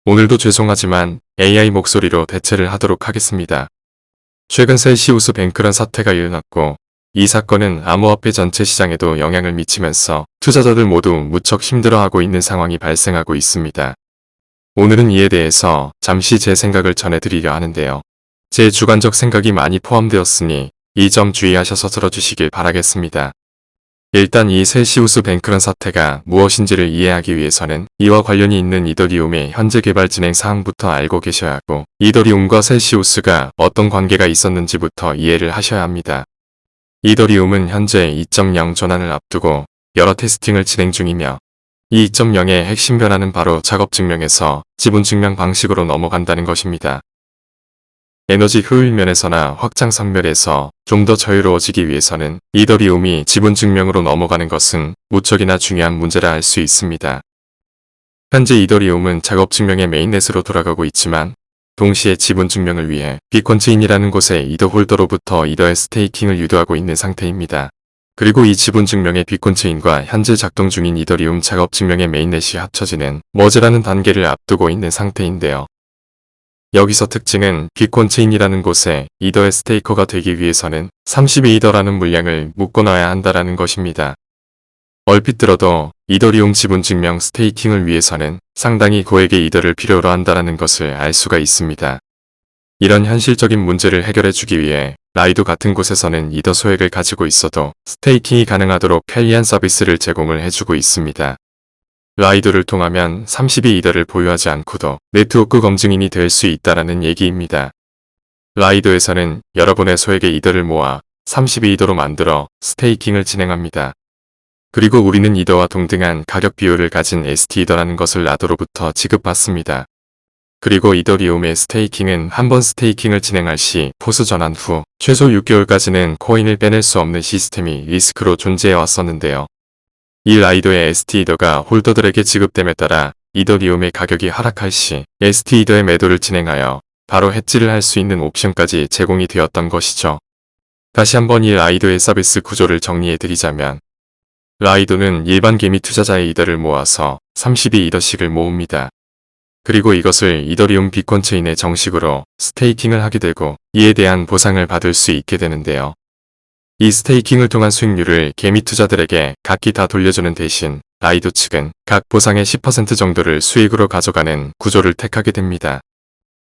오늘도 죄송하지만 AI 목소리로 대체를 하도록 하겠습니다. 최근 셀시우스 뱅크런 사태가 일어났고 이 사건은 암호화폐 전체 시장에도 영향을 미치면서 투자자들 모두 무척 힘들어하고 있는 상황이 발생하고 있습니다. 오늘은 이에 대해서 잠시 제 생각을 전해드리려 하는데요. 제 주관적 생각이 많이 포함되었으니 이 점 주의하셔서 들어주시길 바라겠습니다. 일단 이 셀시우스 뱅크런 사태가 무엇인지를 이해하기 위해서는 이와 관련이 있는 이더리움의 현재 개발 진행 사항부터 알고 계셔야 하고 이더리움과 셀시우스가 어떤 관계가 있었는지부터 이해를 하셔야 합니다. 이더리움은 현재 2.0 전환을 앞두고 여러 테스팅을 진행 중이며 이 2.0의 핵심 변화는 바로 작업증명에서 지분증명 방식으로 넘어간다는 것입니다. 에너지 효율 면에서나 확장 성멸에서 좀 더 자유로워지기 위해서는 이더리움이 지분증명으로 넘어가는 것은 무척이나 중요한 문제라 할 수 있습니다. 현재 이더리움은 작업증명의 메인넷으로 돌아가고 있지만 동시에 지분증명을 위해 비콘체인이라는 곳에 이더 홀더로부터 이더의 스테이킹을 유도하고 있는 상태입니다. 그리고 이 지분증명의 비콘체인과 현재 작동 중인 이더리움 작업증명의 메인넷이 합쳐지는 머지라는 단계를 앞두고 있는 상태인데요. 여기서 특징은 비콘체인이라는 곳에 이더의 스테이커가 되기 위해서는 32이더라는 물량을 묶어놔야 한다라는 것입니다. 얼핏 들어도 이더리움 지분증명 스테이킹을 위해서는 상당히 고액의 이더를 필요로 한다는 것을 알 수가 있습니다. 이런 현실적인 문제를 해결해주기 위해 라이도 같은 곳에서는 이더 소액을 가지고 있어도 스테이킹이 가능하도록 편리한 서비스를 제공을 해주고 있습니다. 라이도를 통하면 32이더를 보유하지 않고도 네트워크 검증인이 될 수 있다라는 얘기입니다. 라이도에서는 여러분의 소액의 이더를 모아 32이더로 만들어 스테이킹을 진행합니다. 그리고 우리는 이더와 동등한 가격 비율을 가진 ST이더라는 것을 라도로부터 지급받습니다. 그리고 이더리움의 스테이킹은 한 번 스테이킹을 진행할 시 포스 전환 후 최소 6개월까지는 코인을 빼낼 수 없는 시스템이 리스크로 존재해 왔었는데요. 이 라이도의 ST이더가 홀더들에게 지급됨에 따라 이더리움의 가격이 하락할 시 ST이더의 매도를 진행하여 바로 해지를 할 수 있는 옵션까지 제공이 되었던 것이죠. 다시 한번 이 라이도의 서비스 구조를 정리해드리자면 라이도는 일반 개미 투자자의 이더를 모아서 32이더씩을 모읍니다. 그리고 이것을 이더리움 비콘체인에 정식으로 스테이킹을 하게 되고 이에 대한 보상을 받을 수 있게 되는데요. 이 스테이킹을 통한 수익률을 개미 투자들에게 각기 다 돌려주는 대신 라이도 측은 각 보상의 10% 정도를 수익으로 가져가는 구조를 택하게 됩니다.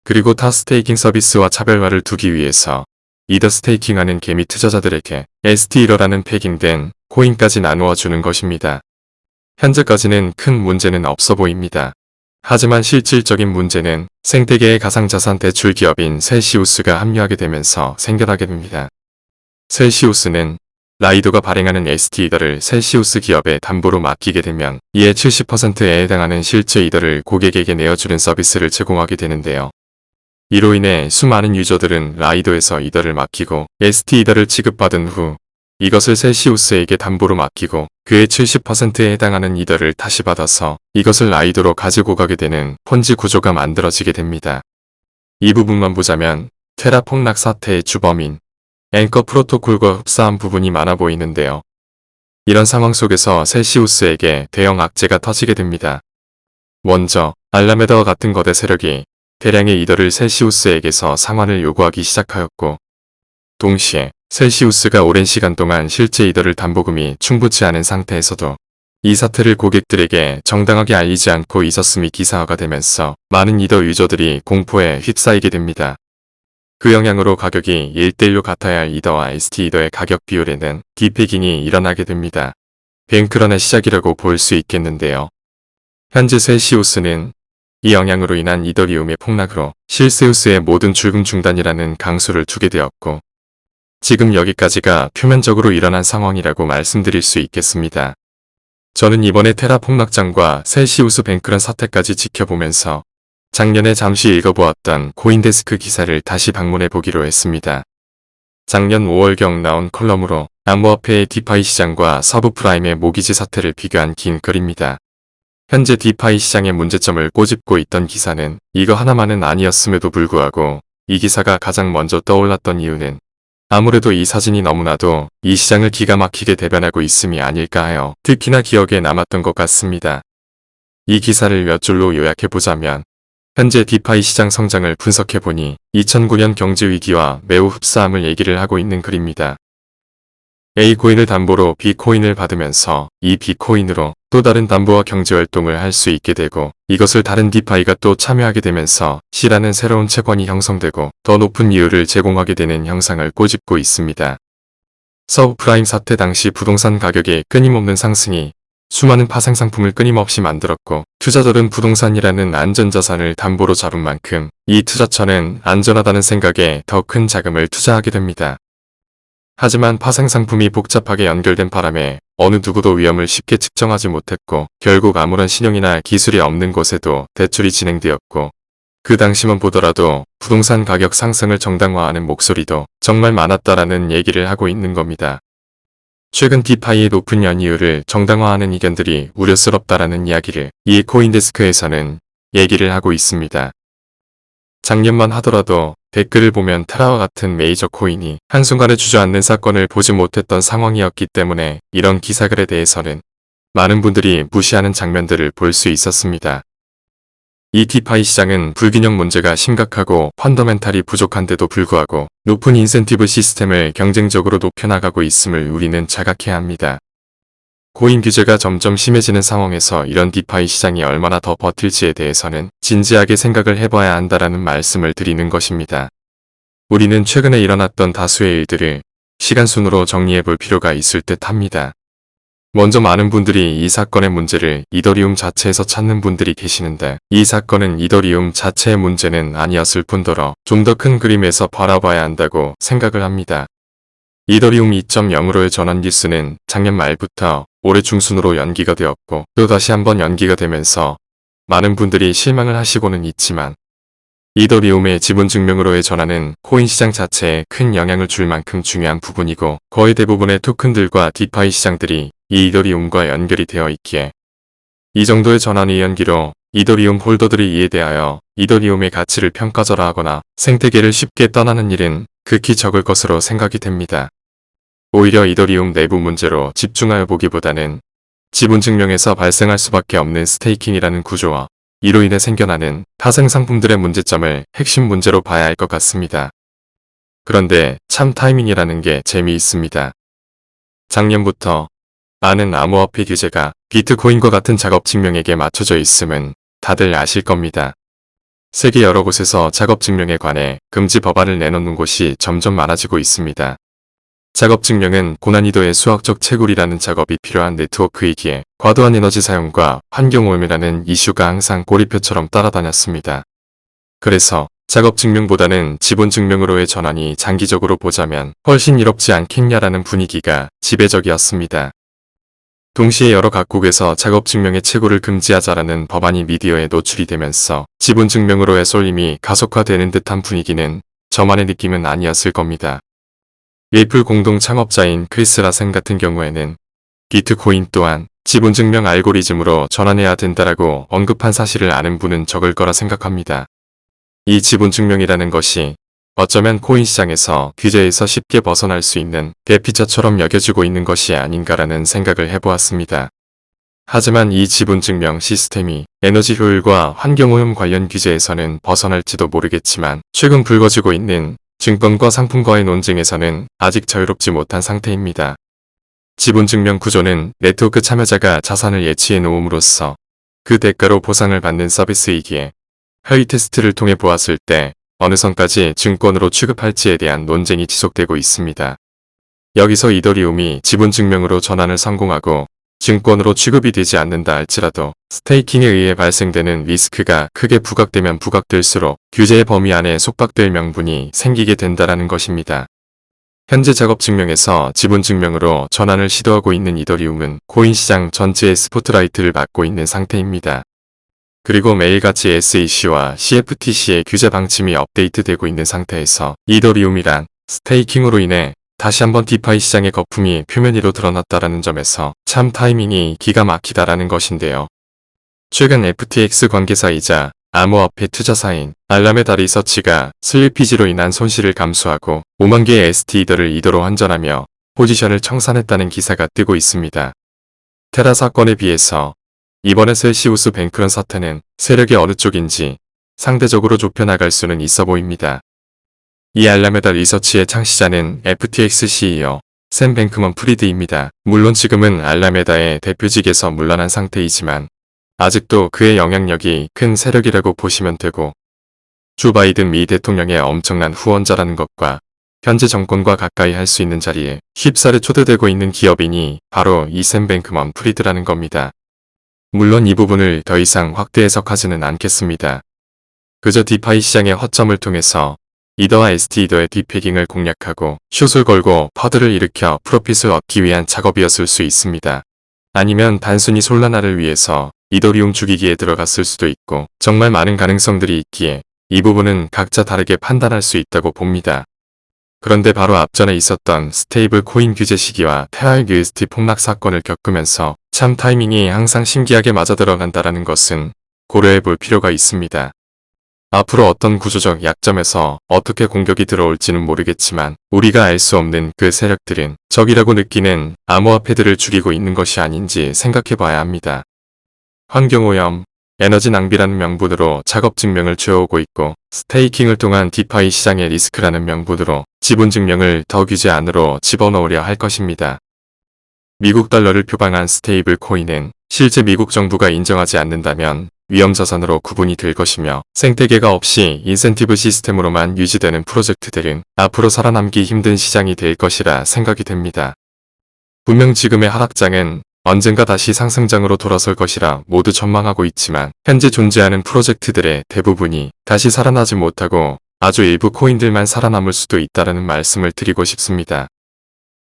그리고 타 스테이킹 서비스와 차별화를 두기 위해서 이더 스테이킹하는 개미 투자자들에게 ST이더라는 패깅된 코인까지 나누어 주는 것입니다. 현재까지는 큰 문제는 없어 보입니다. 하지만 실질적인 문제는 생태계의 가상자산 대출 기업인 셀시우스가 합류하게 되면서 생겨나게 됩니다. 셀시우스는 라이도가 발행하는 ST이더를 셀시우스 기업에 담보로 맡기게 되면 이에 70%에 해당하는 실제 이더를 고객에게 내어주는 서비스를 제공하게 되는데요. 이로 인해 수많은 유저들은 라이도에서 이더를 맡기고 ST이더를 지급받은 후 이것을 셀시우스에게 담보로 맡기고 그의 70%에 해당하는 이더를 다시 받아서 이것을 라이도로 가지고 가게 되는 폰지 구조가 만들어지게 됩니다. 이 부분만 보자면 테라 폭락 사태의 주범인 앵커 프로토콜과 흡사한 부분이 많아 보이는데요. 이런 상황 속에서 셀시우스에게 대형 악재가 터지게 됩니다. 먼저 알라메다와 같은 거대 세력이 대량의 이더를 셀시우스에게서 상환을 요구하기 시작하였고 동시에 셀시우스가 오랜 시간 동안 실제 이더를 담보금이 충분치 않은 상태에서도 이 사태를 고객들에게 정당하게 알리지 않고 있었음이 기사화가 되면서 많은 이더 유저들이 공포에 휩싸이게 됩니다. 그 영향으로 가격이 1대1로 같아야 할 이더와 ST이더의 가격 비율에는 디패깅이 일어나게 됩니다. 뱅크런의 시작이라고 볼 수 있겠는데요. 현재 셀시우스는 이 영향으로 인한 이더리움의 폭락으로 실세우스의 모든 출금 중단이라는 강수를 두게 되었고 지금 여기까지가 표면적으로 일어난 상황이라고 말씀드릴 수 있겠습니다. 저는 이번에 테라 폭락장과 셀시우스 뱅크런 사태까지 지켜보면서 작년에 잠시 읽어보았던 코인데스크 기사를 다시 방문해 보기로 했습니다. 작년 5월경 나온 컬럼으로 암호화폐의 디파이 시장과 서브프라임의 모기지 사태를 비교한 긴 글입니다. 현재 디파이 시장의 문제점을 꼬집고 있던 기사는 이거 하나만은 아니었음에도 불구하고 이 기사가 가장 먼저 떠올랐던 이유는 아무래도 이 사진이 너무나도 이 시장을 기가 막히게 대변하고 있음이 아닐까 하여 특히나 기억에 남았던 것 같습니다. 이 기사를 몇 줄로 요약해보자면 현재 디파이 시장 성장을 분석해보니 2009년 경제위기와 매우 흡사함을 얘기를 하고 있는 글입니다. A코인을 담보로 B코인을 받으면서 이 B코인으로 또 다른 담보와 경제활동을 할 수 있게 되고 이것을 다른 디파이가 또 참여하게 되면서 C라는 새로운 채권이 형성되고 더 높은 이율을 제공하게 되는 형상을 꼬집고 있습니다. 서브프라임 사태 당시 부동산 가격의 끊임없는 상승이 수많은 파생상품을 끊임없이 만들었고 투자들은 부동산이라는 안전자산을 담보로 잡은 만큼 이 투자처는 안전하다는 생각에 더 큰 자금을 투자하게 됩니다. 하지만 파생상품이 복잡하게 연결된 바람에 어느 누구도 위험을 쉽게 측정하지 못했고 결국 아무런 신용이나 기술이 없는 곳에도 대출이 진행되었고 그 당시만 보더라도 부동산 가격 상승을 정당화하는 목소리도 정말 많았다라는 얘기를 하고 있는 겁니다. 최근 디파이의 높은 연이율을 정당화하는 의견들이 우려스럽다라는 이야기를 이 코인데스크에서는 얘기를 하고 있습니다. 작년만 하더라도 댓글을 보면 테라와 같은 메이저 코인이 한순간에 주저앉는 사건을 보지 못했던 상황이었기 때문에 이런 기사글에 대해서는 많은 분들이 무시하는 장면들을 볼 수 있었습니다. 이 디파이 시장은 불균형 문제가 심각하고 펀더멘탈이 부족한데도 불구하고 높은 인센티브 시스템을 경쟁적으로 높여나가고 있음을 우리는 자각해야 합니다. 코인 규제가 점점 심해지는 상황에서 이런 디파이 시장이 얼마나 더 버틸지에 대해서는 진지하게 생각을 해봐야 한다라는 말씀을 드리는 것입니다. 우리는 최근에 일어났던 다수의 일들을 시간순으로 정리해볼 필요가 있을 듯 합니다. 먼저 많은 분들이 이 사건의 문제를 이더리움 자체에서 찾는 분들이 계시는데 이 사건은 이더리움 자체의 문제는 아니었을 뿐더러 좀 더 큰 그림에서 바라봐야 한다고 생각을 합니다. 이더리움 2.0으로의 전환 뉴스는 작년 말부터 올해 중순으로 연기가 되었고 또 다시 한번 연기가 되면서 많은 분들이 실망을 하시고는 있지만 이더리움의 지분 증명으로의 전환은 코인 시장 자체에 큰 영향을 줄 만큼 중요한 부분이고 거의 대부분의 토큰들과 디파이 시장들이 이 이더리움과 연결이 되어 있기에 이 정도의 전환의 연기로 이더리움 홀더들이 이에 대하여 이더리움의 가치를 평가절하하거나 생태계를 쉽게 떠나는 일은 극히 적을 것으로 생각이 됩니다. 오히려 이더리움 내부 문제로 집중하여 보기보다는 지분 증명에서 발생할 수밖에 없는 스테이킹이라는 구조와 이로 인해 생겨나는 파생상품들의 문제점을 핵심 문제로 봐야 할 것 같습니다. 그런데 참 타이밍이라는 게 재미있습니다. 작년부터 많은 암호화폐 규제가 비트코인과 같은 작업 증명에게 맞춰져 있음은 다들 아실 겁니다. 세계 여러 곳에서 작업 증명에 관해 금지 법안을 내놓는 곳이 점점 많아지고 있습니다. 작업 증명은 고난이도의 수학적 채굴이라는 작업이 필요한 네트워크이기에 과도한 에너지 사용과 환경오염이라는 이슈가 항상 꼬리표처럼 따라다녔습니다. 그래서 작업 증명보다는 지분 증명으로의 전환이 장기적으로 보자면 훨씬 이롭지 않겠냐라는 분위기가 지배적이었습니다. 동시에 여러 각국에서 작업 증명의 채굴을 금지하자라는 법안이 미디어에 노출이 되면서 지분 증명으로의 쏠림이 가속화되는 듯한 분위기는 저만의 느낌은 아니었을 겁니다. 메이플 공동 창업자인 크리스 라센 같은 경우에는 비트코인 또한 지분 증명 알고리즘으로 전환해야 된다라고 언급한 사실을 아는 분은 적을 거라 생각합니다. 이 지분 증명이라는 것이 어쩌면 코인 시장에서 규제에서 쉽게 벗어날 수 있는 대피처처럼 여겨지고 있는 것이 아닌가라는 생각을 해보았습니다. 하지만 이 지분 증명 시스템이 에너지 효율과 환경오염 관련 규제에서는 벗어날지도 모르겠지만 최근 불거지고 있는 증권과 상품과의 논쟁에서는 아직 자유롭지 못한 상태입니다. 지분 증명 구조는 네트워크 참여자가 자산을 예치해 놓음으로써 그 대가로 보상을 받는 서비스이기에 허위 테스트를 통해 보았을 때 어느 선까지 증권으로 취급할지에 대한 논쟁이 지속되고 있습니다. 여기서 이더리움이 지분 증명으로 전환을 성공하고 증권으로 취급이 되지 않는다 할지라도 스테이킹에 의해 발생되는 리스크가 크게 부각되면 부각될수록 규제의 범위 안에 속박될 명분이 생기게 된다라는 것입니다. 현재 작업 증명에서 지분 증명으로 전환을 시도하고 있는 이더리움은 코인 시장 전체의 스포트라이트를 받고 있는 상태입니다. 그리고 매일같이 SEC와 CFTC의 규제 방침이 업데이트되고 있는 상태에서 이더리움이란 스테이킹으로 인해 다시 한번 디파이 시장의 거품이 표면 위로 드러났다라는 점에서 참 타이밍이 기가 막히다라는 것인데요. 최근 FTX 관계사이자 암호화폐 투자사인 알라메다 리서치가 슬리피지로 인한 손실을 감수하고 5만 개의 ST이더를 이더로 환전하며 포지션을 청산했다는 기사가 뜨고 있습니다. 테라 사건에 비해서 이번의 셀시우스 뱅크런 사태는 세력이 어느 쪽인지 상대적으로 좁혀나갈 수는 있어 보입니다. 이 알라메다 리서치의 창시자는 FTX CEO 샘 뱅크먼 프리드입니다. 물론 지금은 알라메다의 대표직에서 물러난 상태이지만 아직도 그의 영향력이 큰 세력이라고 보시면 되고 조 바이든 미 대통령의 엄청난 후원자라는 것과 현재 정권과 가까이 할 수 있는 자리에 쉽사리 초대되고 있는 기업인이 바로 이 샘 뱅크먼 프리드라는 겁니다. 물론 이 부분을 더 이상 확대 해석하지는 않겠습니다. 그저 디파이 시장의 허점을 통해서 이더와 ST 이더의 딥패깅을 공략하고 숏을 걸고 퍼드를 일으켜 프로핏을 얻기 위한 작업이었을 수 있습니다. 아니면 단순히 솔라나를 위해서 이더리움 죽이기에 들어갔을 수도 있고 정말 많은 가능성들이 있기에 이 부분은 각자 다르게 판단할 수 있다고 봅니다. 그런데 바로 앞전에 있었던 스테이블 코인 규제 시기와 테라의 UST 폭락 사건을 겪으면서 참 타이밍이 항상 신기하게 맞아들어간다라는 것은 고려해 볼 필요가 있습니다. 앞으로 어떤 구조적 약점에서 어떻게 공격이 들어올지는 모르겠지만 우리가 알 수 없는 그 세력들은 적이라고 느끼는 암호화폐들을 죽이고 있는 것이 아닌지 생각해 봐야 합니다. 환경오염, 에너지 낭비라는 명분으로 작업 증명을 죄어오고 있고 스테이킹을 통한 디파이 시장의 리스크라는 명분으로 지분 증명을 더 규제 안으로 집어넣으려 할 것입니다. 미국 달러를 표방한 스테이블 코인은 실제 미국 정부가 인정하지 않는다면 위험자산으로 구분이 될 것이며 생태계가 없이 인센티브 시스템으로만 유지되는 프로젝트들은 앞으로 살아남기 힘든 시장이 될 것이라 생각이 됩니다. 분명 지금의 하락장은 언젠가 다시 상승장으로 돌아설 것이라 모두 전망하고 있지만 현재 존재하는 프로젝트들의 대부분이 다시 살아나지 못하고 아주 일부 코인들만 살아남을 수도 있다는 말씀을 드리고 싶습니다.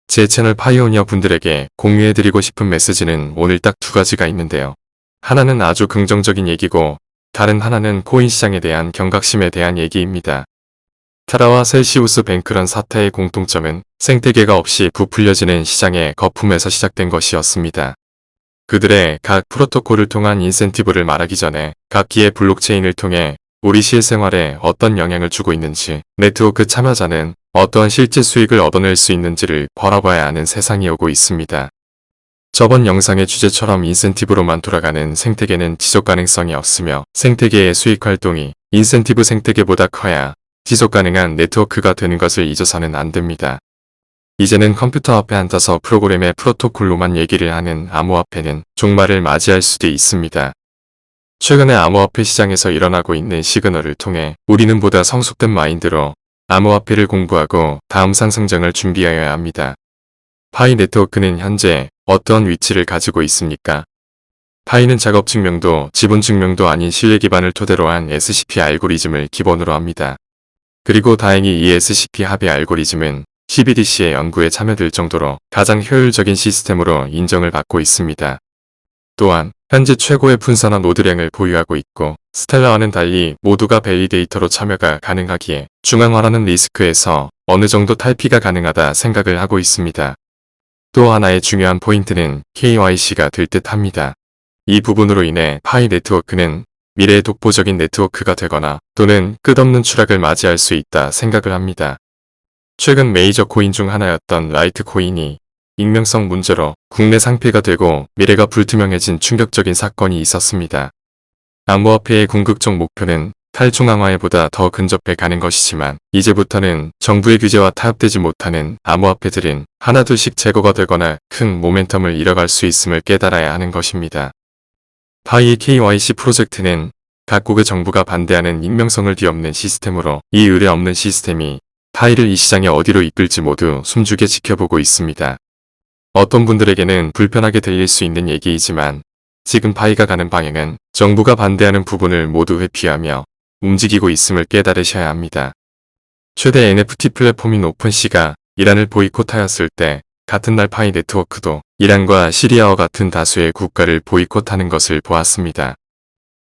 제 채널 파이오니어 분들에게 공유해드리고 싶은 메시지는 오늘 딱 두 가지가 있는데요. 하나는 아주 긍정적인 얘기고 다른 하나는 코인 시장에 대한 경각심에 대한 얘기입니다. 테라와 셀시우스 뱅크런 사태의 공통점은 생태계가 없이 부풀려지는 시장의 거품에서 시작된 것이었습니다. 그들의 각 프로토콜을 통한 인센티브를 말하기 전에 각기의 블록체인을 통해 우리 실생활에 어떤 영향을 주고 있는지, 네트워크 참여자는 어떠한 실제 수익을 얻어낼 수 있는지를 바라봐야 하는 세상이 오고 있습니다. 저번 영상의 주제처럼 인센티브로만 돌아가는 생태계는 지속 가능성이 없으며 생태계의 수익 활동이 인센티브 생태계보다 커야 지속 가능한 네트워크가 되는 것을 잊어서는 안 됩니다. 이제는 컴퓨터 앞에 앉아서 프로그램의 프로토콜로만 얘기를 하는 암호화폐는 종말을 맞이할 수도 있습니다. 최근에 암호화폐 시장에서 일어나고 있는 시그널을 통해 우리는 보다 성숙된 마인드로 암호화폐를 공부하고 다음 상승장을 준비하여야 합니다. 파이 네트워크는 현재 어떤 위치를 가지고 있습니까? 파이는 작업 증명도 지분 증명도 아닌 신뢰 기반을 토대로 한 SCP 알고리즘을 기본으로 합니다. 그리고 다행히 이 SCP 합의 알고리즘은 CBDC의 연구에 참여될 정도로 가장 효율적인 시스템으로 인정을 받고 있습니다. 또한 현재 최고의 분산화 노드량을 보유하고 있고 스텔라와는 달리 모두가 밸리데이터로 참여가 가능하기에 중앙화라는 리스크에서 어느 정도 탈피가 가능하다 생각을 하고 있습니다. 또 하나의 중요한 포인트는 KYC가 될 듯 합니다. 이 부분으로 인해 파이 네트워크는 미래의 독보적인 네트워크가 되거나 또는 끝없는 추락을 맞이할 수 있다 생각을 합니다. 최근 메이저 코인 중 하나였던 라이트코인이 익명성 문제로 국내 상폐가 되고 미래가 불투명해진 충격적인 사건이 있었습니다. 암호화폐의 궁극적 목표는 탈중앙화에보다 더 근접해 가는 것이지만 이제부터는 정부의 규제와 타협되지 못하는 암호화폐들은 하나둘씩 제거가 되거나 큰 모멘텀을 잃어갈 수 있음을 깨달아야 하는 것입니다. 파이 KYC 프로젝트는 각국의 정부가 반대하는 익명성을 뒤엎는 시스템으로 이 의뢰 없는 시스템이 파이를 이 시장에 어디로 이끌지 모두 숨죽여 지켜보고 있습니다. 어떤 분들에게는 불편하게 들릴 수 있는 얘기이지만 지금 파이가 가는 방향은 정부가 반대하는 부분을 모두 회피하며 움직이고 있음을 깨달으셔야 합니다. 최대 NFT 플랫폼인 오픈시가 이란을 보이콧하였을 때 같은 날 파이 네트워크도 이란과 시리아와 같은 다수의 국가를 보이콧하는 것을 보았습니다.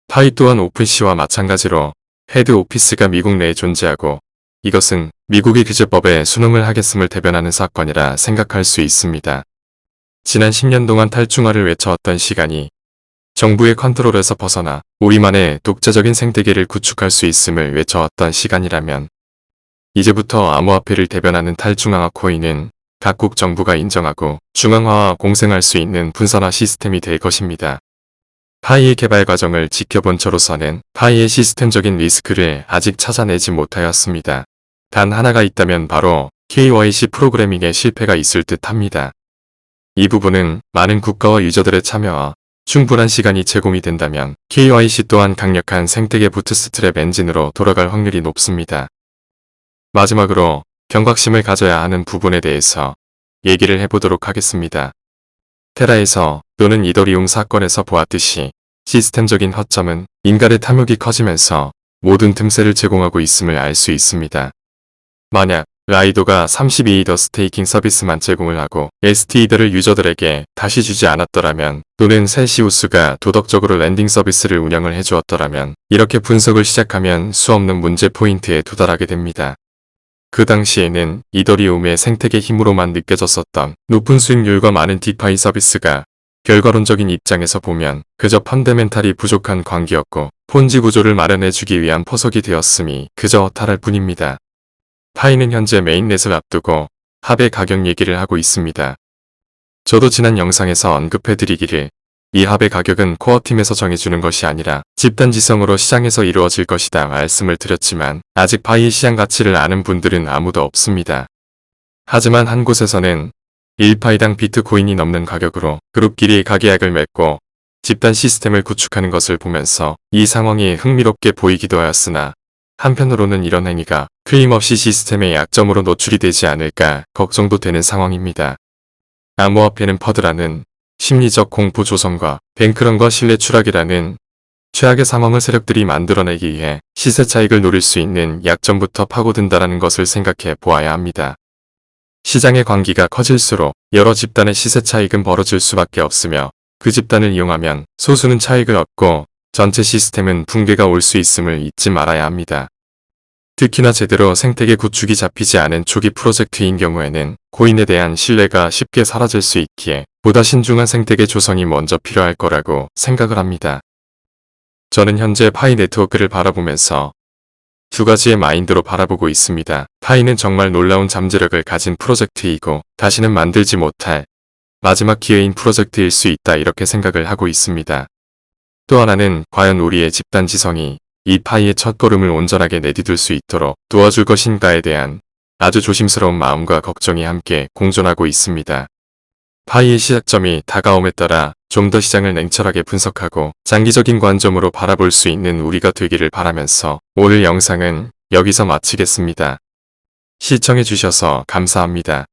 파이 또한 오픈시와 마찬가지로 헤드 오피스가 미국 내에 존재하고 이것은 미국이 규제법에 순응을 하겠음을 대변하는 사건이라 생각할 수 있습니다. 지난 10년 동안 탈중화를 외쳐왔던 시간이 정부의 컨트롤에서 벗어나 우리만의 독자적인 생태계를 구축할 수 있음을 외쳐왔던 시간이라면 이제부터 암호화폐를 대변하는 탈중앙화 코인은 각국 정부가 인정하고 중앙화와 공생할 수 있는 분산화 시스템이 될 것입니다. 파이의 개발 과정을 지켜본 저로서는 파이의 시스템적인 리스크를 아직 찾아내지 못하였습니다. 단 하나가 있다면 바로 KYC 프로그래밍에 실패가 있을 듯 합니다. 이 부분은 많은 국가와 유저들의 참여와 충분한 시간이 제공이 된다면 KYC 또한 강력한 생태계 부트스트랩 엔진으로 돌아갈 확률이 높습니다. 마지막으로 경각심을 가져야 하는 부분에 대해서 얘기를 해보도록 하겠습니다. 테라에서 또는 이더리움 사건에서 보았듯이 시스템적인 허점은 인간의 탐욕이 커지면서 모든 틈새를 제공하고 있음을 알 수 있습니다. 만약 라이도가 32이더 스테이킹 서비스만 제공을 하고 ST이더를 유저들에게 다시 주지 않았더라면 또는 셀시우스가 도덕적으로 랜딩 서비스를 운영을 해주었더라면 이렇게 분석을 시작하면 수없는 문제 포인트에 도달하게 됩니다. 그 당시에는 이더리움의 생태계 힘으로만 느껴졌었던 높은 수익률과 많은 디파이 서비스가 결과론적인 입장에서 보면 그저 펀더멘탈이 부족한 관계였고 폰지 구조를 마련해주기 위한 포석이 되었음이 그저 허탈할 뿐입니다. 파이는 현재 메인넷을 앞두고 합의 가격 얘기를 하고 있습니다. 저도 지난 영상에서 언급해드리기를 이 합의 가격은 코어팀에서 정해주는 것이 아니라 집단지성으로 시장에서 이루어질 것이다 말씀을 드렸지만 아직 파이의 시장 가치를 아는 분들은 아무도 없습니다. 하지만 한 곳에서는 1파이당 비트코인이 넘는 가격으로 그룹끼리 가계약을 맺고 집단 시스템을 구축하는 것을 보면서 이 상황이 흥미롭게 보이기도 하였으나 한편으로는 이런 행위가 틀림없이 시스템의 약점으로 노출이 되지 않을까 걱정도 되는 상황입니다. 암호화폐는 퍼드라는 심리적 공포 조성과 뱅크런과 신뢰 추락이라는 최악의 상황을 세력들이 만들어내기 위해 시세 차익을 노릴 수 있는 약점부터 파고든다라는 것을 생각해 보아야 합니다. 시장의 관기가 커질수록 여러 집단의 시세 차익은 벌어질 수밖에 없으며 그 집단을 이용하면 소수는 차익을 얻고 전체 시스템은 붕괴가 올 수 있음을 잊지 말아야 합니다. 특히나 제대로 생태계 구축이 잡히지 않은 초기 프로젝트인 경우에는 코인에 대한 신뢰가 쉽게 사라질 수 있기에 보다 신중한 생태계 조성이 먼저 필요할 거라고 생각을 합니다. 저는 현재 파이 네트워크를 바라보면서 두 가지의 마인드로 바라보고 있습니다. 파이는 정말 놀라운 잠재력을 가진 프로젝트이고 다시는 만들지 못할 마지막 기회인 프로젝트일 수 있다 이렇게 생각을 하고 있습니다. 또 하나는 과연 우리의 집단지성이 이 파이의 첫걸음을 온전하게 내디딜 수 있도록 도와줄 것인가에 대한 아주 조심스러운 마음과 걱정이 함께 공존하고 있습니다. 파이의 시작점이 다가옴에 따라 좀 더 시장을 냉철하게 분석하고 장기적인 관점으로 바라볼 수 있는 우리가 되기를 바라면서 오늘 영상은 여기서 마치겠습니다. 시청해주셔서 감사합니다.